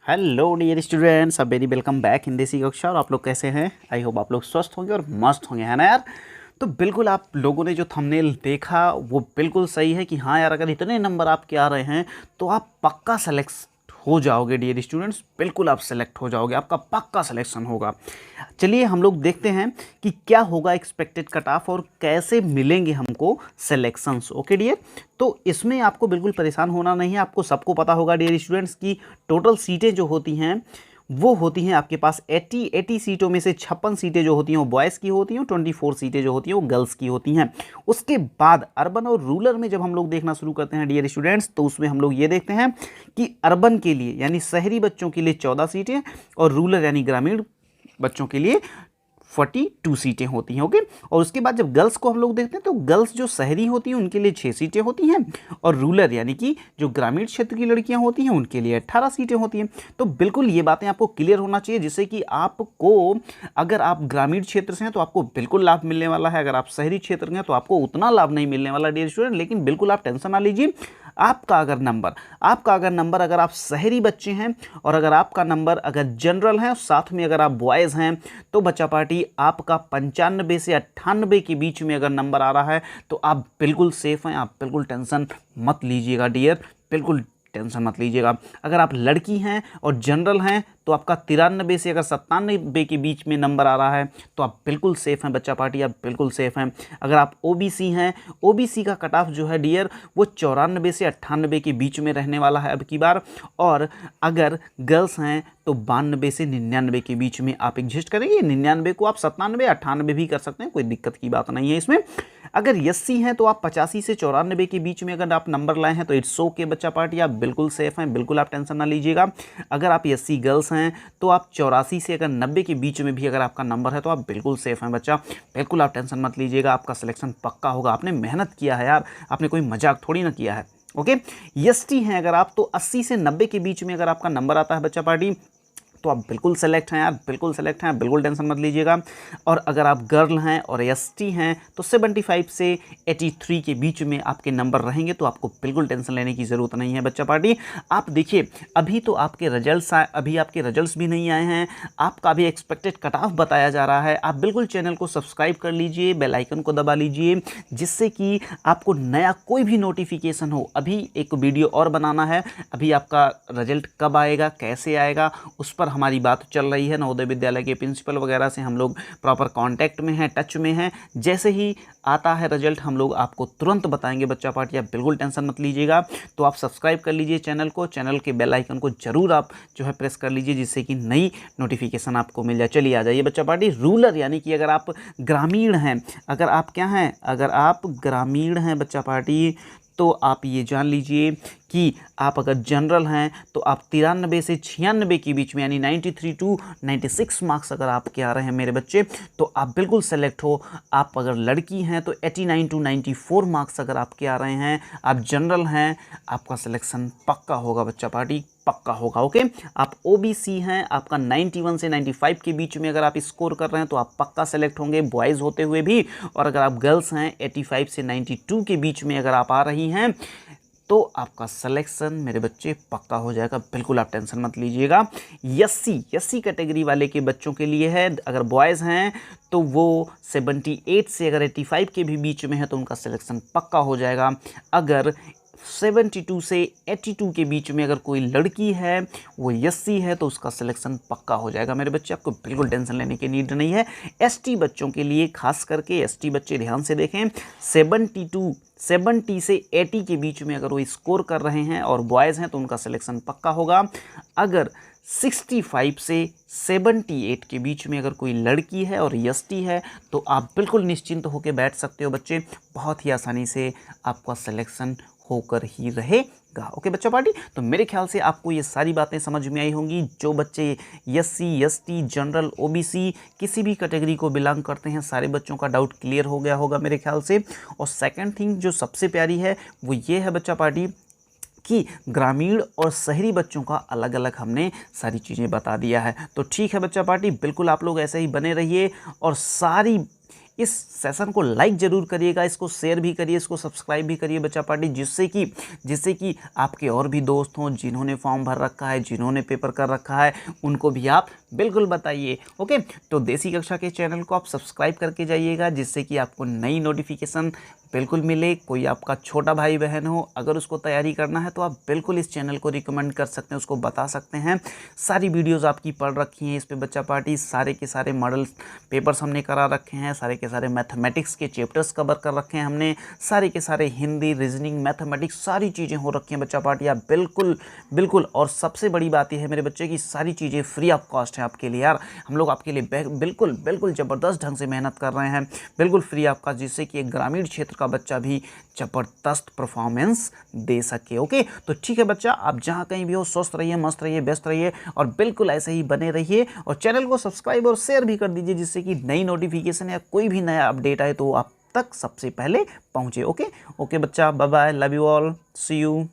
Hello dear students, अब very welcome back in देसी कक्षा। और आप लोग कैसे हैं? आई होप आप लोग स्वस्थ होंगे और मस्त होंगे, है ना यार। तो बिल्कुल आप लोगों ने जो थंबनेल देखा वो बिल्कुल सही है कि हाँ यार, अगर इतने नंबर आपके आ रहे हैं तो आप पक्का सेलेक्ट हो जाओगे डियर स्टूडेंट्स। बिल्कुल आप सेलेक्ट हो जाओगे, आपका पक्का सिलेक्शन होगा। चलिए हम लोग देखते हैं कि क्या होगा एक्सपेक्टेड कट ऑफ और कैसे मिलेंगे हमको सिलेक्शंस। ओके डियर, तो इसमें आपको बिल्कुल परेशान होना नहीं है। आपको सबको पता होगा डियर स्टूडेंट्स की टोटल सीटें जो होती हैं वो होती हैं आपके पास 80 सीटों में से 56 सीटें जो होती हैं वो बॉयज़ की होती हैं, 24 सीटें जो होती हैं वो गर्ल्स की होती हैं। उसके बाद अर्बन और रूरल में जब हम लोग देखना शुरू करते हैं डियर स्टूडेंट्स, तो उसमें हम लोग ये देखते हैं कि अर्बन के लिए यानी शहरी बच्चों के लिए 14 सीटें और रूरल यानी ग्रामीण बच्चों के लिए 42 सीटें होती हैं। ओके, और उसके बाद जब गर्ल्स को हम लोग देखते हैं तो गर्ल्स जो शहरी होती हैं उनके लिए 6 सीटें होती हैं और रूरल यानी कि जो ग्रामीण क्षेत्र की लड़कियां होती हैं उनके लिए 18 सीटें होती हैं। तो बिल्कुल ये बातें आपको क्लियर होना चाहिए, जिससे कि आपको अगर आप ग्रामीण क्षेत्र से हैं तो आपको बिल्कुल लाभ मिलने वाला है, अगर आप शहरी क्षेत्र में हैं तो आपको उतना लाभ नहीं मिलने वाला डियर स्टूडेंट। लेकिन बिल्कुल आप टेंशन ना लीजिए। आपका अगर नंबर अगर आप शहरी बच्चे हैं और अगर आपका नंबर अगर जनरल है साथ में अगर आप बॉयज़ हैं तो बच्चा पार्टी आपका 95 से 98 के बीच में अगर नंबर आ रहा है तो आप बिल्कुल सेफ हैं। आप बिल्कुल टेंशन मत लीजिएगा डियर, बिल्कुल टेंशन मत लीजिएगा। अगर आप लड़की हैं और जनरल हैं तो आपका 93 से अगर 97 के बीच में नंबर आ रहा है तो आप बिल्कुल सेफ़ हैं बच्चा पार्टी, आप बिल्कुल सेफ़ हैं। अगर आप ओबीसी हैं, ओबीसी का कट ऑफ जो है डियर वो 94 से 98 के बीच में रहने वाला है अब की बार। और अगर गर्ल्स हैं तो 92 से 99 के बीच में आप एडजस्ट करेंगे। 99 को आप 97 98 भी कर सकते हैं, कोई दिक्कत की बात नहीं है इसमें। अगर एससी हैं तो आप 85 से 94 के बीच में अगर आप नंबर लाए हैं तो इट्स ओके बच्चा पार्टी, आप बिल्कुल सेफ़ हैं, बिल्कुल आप टेंशन ना लीजिएगा। अगर आप एससी गर्ल्स हैं तो आप 84 से अगर 90 के बीच में भी अगर आपका नंबर है तो आप बिल्कुल सेफ़ हैं बच्चा, बिल्कुल आप टेंशन मत लीजिएगा। आपका सिलेक्शन पक्का होगा, आपने मेहनत किया है यार, आपने कोई मजाक थोड़ी ना किया है। ओके, एसटी हैं अगर आप तो 80 से 90 के बीच में अगर आपका नंबर आता है बच्चा पार्टी तो आप बिल्कुल सेलेक्ट हैं यार, बिल्कुल सेलेक्ट हैं, बिल्कुल टेंशन मत लीजिएगा। और अगर आप गर्ल हैं और एसटी हैं तो 75 से 83 के बीच में आपके नंबर रहेंगे तो आपको बिल्कुल टेंशन लेने की ज़रूरत नहीं है बच्चा पार्टी। आप देखिए अभी तो आपके रिजल्ट्स आए, अभी आपके रिजल्ट्स भी नहीं आए हैं, आपका अभी एक्सपेक्टेड कट ऑफ बताया जा रहा है। आप बिल्कुल चैनल को सब्सक्राइब कर लीजिए, बेल आइकन को दबा लीजिए, जिससे कि आपको नया कोई भी नोटिफिकेशन हो। अभी एक वीडियो और बनाना है, अभी आपका रिजल्ट कब आएगा कैसे आएगा उस पर हमारी बात चल रही है। नवोदय विद्यालय के प्रिंसिपल वगैरह से हम लोग प्रॉपर कांटेक्ट में हैं, टच में हैं। जैसे ही आता है रिजल्ट हम लोग आपको तुरंत बताएंगे बच्चा पार्टी, आप बिल्कुल टेंशन मत लीजिएगा। तो आप सब्सक्राइब कर लीजिए चैनल को, चैनल के बेल आइकन को जरूर आप जो है प्रेस कर लीजिए, जिससे कि नई नोटिफिकेशन आपको मिल जाए। चलिए आ जाइए बच्चा पार्टी। रूरल यानी कि अगर आप ग्रामीण हैं, अगर आप क्या हैं, अगर आप ग्रामीण हैं बच्चा पार्टी तो आप ये जान लीजिए कि आप अगर जनरल हैं तो आप 93 से 96 के बीच में यानी 93 टू 96 मार्क्स अगर आपके आ रहे हैं मेरे बच्चे तो आप बिल्कुल सेलेक्ट हो। आप अगर लड़की हैं तो 89 टू 94 मार्क्स अगर आपके आ रहे हैं, आप जनरल हैं, आपका सिलेक्शन पक्का होगा बच्चा पार्टी, पक्का होगा। ओके, आप ओबीसी हैं, आपका 91 से 95 के बीच में अगर आप स्कोर कर रहे हैं तो आप पक्का सेलेक्ट होंगे बॉयज़ होते हुए भी। और अगर आप गर्ल्स हैं 85 से 92 के बीच में अगर आप आ रही हैं तो आपका सिलेक्शन मेरे बच्चे पक्का हो जाएगा, बिल्कुल आप टेंशन मत लीजिएगा। एससी कैटेगरी वाले के बच्चों के लिए है, अगर बॉयज़ हैं तो वो 78 से अगर 85 के भी बीच में है तो उनका सिलेक्शन पक्का हो जाएगा। अगर 72 से 82 के बीच में अगर कोई लड़की है वो एससी है तो उसका सिलेक्शन पक्का हो जाएगा मेरे बच्चे, आपको बिल्कुल टेंशन लेने की नीड नहीं है। एसटी बच्चों के लिए खास करके एसटी बच्चे ध्यान से देखें, 70 से 80 के बीच में अगर वो स्कोर कर रहे हैं और बॉयज़ हैं तो उनका सिलेक्शन पक्का होगा। अगर 65 से 78 के बीच में अगर कोई लड़की है और एसटी है तो आप बिल्कुल निश्चिंत होकर बैठ सकते हो बच्चे, बहुत ही आसानी से आपका सिलेक्शन होकर ही रहेगा। ओके बच्चा पार्टी, तो मेरे ख्याल से आपको ये सारी बातें समझ में आई होंगी। जो बच्चे एससी एसटी जनरल ओबीसी किसी भी कैटेगरी को बिलोंग करते हैं सारे बच्चों का डाउट क्लियर हो गया होगा मेरे ख्याल से। और सेकंड थिंग जो सबसे प्यारी है वो ये है बच्चा पार्टी कि ग्रामीण और शहरी बच्चों का अलग अलग हमने सारी चीज़ें बता दिया है। तो ठीक है बच्चा पार्टी, बिल्कुल आप लोग ऐसे ही बने रहिए और सारी इस सेशन को लाइक ज़रूर करिएगा, इसको शेयर भी करिए, इसको सब्सक्राइब भी करिए बच्चा पार्टी, जिससे कि आपके और भी दोस्त हों जिन्होंने फॉर्म भर रखा है, जिन्होंने पेपर कर रखा है, उनको भी आप बिल्कुल बताइए। ओके, तो देसी कक्षा के चैनल को आप सब्सक्राइब करके जाइएगा, जिससे कि आपको नई नोटिफिकेशन बिल्कुल मिले। कोई आपका छोटा भाई बहन हो, अगर उसको तैयारी करना है तो आप बिल्कुल इस चैनल को रिकमेंड कर सकते हैं, उसको बता सकते हैं। सारी वीडियोस आपकी पढ़ रखी हैं इस पे बच्चा पार्टी, सारे के सारे मॉडल पेपर्स हमने करा रखे हैं, सारे के सारे मैथमेटिक्स के चैप्टर्स कवर कर रखे हैं हमने, सारे के सारे हिंदी, रीजनिंग, मैथमेटिक्स सारी चीज़ें हो रखी हैं बच्चा पार्टी। आप बिल्कुल बिल्कुल, और सबसे बड़ी बात यह है मेरे बच्चे की सारी चीज़ें फ्री ऑफ कॉस्ट है आपके लिए यार। हम लोग आपके लिए बिल्कुल बिल्कुल ज़बरदस्त ढंग से मेहनत कर रहे हैं, बिल्कुल फ्री ऑफ कॉस्ट, जिससे कि एक ग्रामीण क्षेत्र का बच्चा भी जबरदस्त परफॉर्मेंस दे सके। ओके, तो ठीक है बच्चा, आप जहां कहीं भी हो स्वस्थ रहिए, मस्त रहिए, व्यस्त रहिए, और बिल्कुल ऐसे ही बने रहिए, और चैनल को सब्सक्राइब और शेयर भी कर दीजिए, जिससे कि नई नोटिफिकेशन या कोई भी नया अपडेट आए तो आप तक सबसे पहले पहुंचे। ओके ओके बच्चा, bye bye, love you all, see you.